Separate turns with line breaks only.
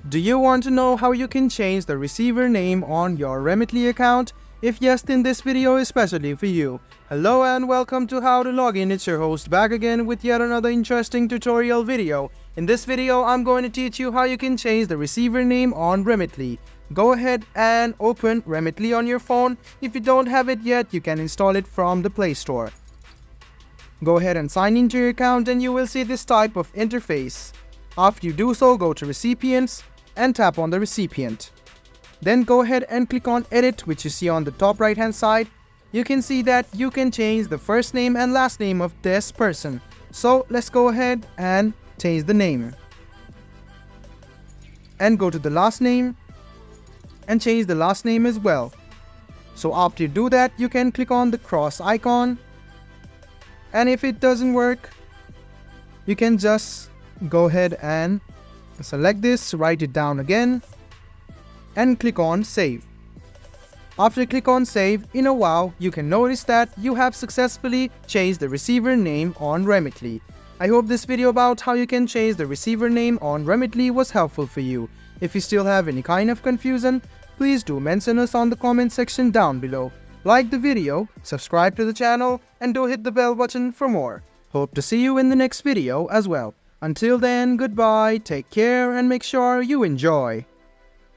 Do you want to know how you can change the receiver name on your Remitly account? If yes, then this video is specially for you. Hello and welcome to How to Login. It's your host back again with yet another interesting tutorial video. In this video, I'm going to teach you how you can change the receiver name on Remitly. Go ahead and open Remitly on your phone. If you don't have it yet, you can install it from the Play Store. Go ahead and sign into your account and you will see this type of interface. After you do so, go to Recipients and tap on the recipient. Then go ahead and click on Edit, which you see on the top right hand side. You can see that you can change the first name and last name of this person. So let's go ahead and change the name. And go to the last name and change the last name as well. So after you do that, you can click on the cross icon. And if it doesn't work, you can just go ahead and select this, write it down again, and click on Save. After you click on Save, in a while, you can notice that you have successfully changed the receiver name on Remitly. I hope this video about how you can change the receiver name on Remitly was helpful for you. If you still have any kind of confusion, please do mention us on the comment section down below. Like the video, subscribe to the channel, and do hit the bell button for more. Hope to see you in the next video as well. Until then, goodbye, take care, and make sure you enjoy.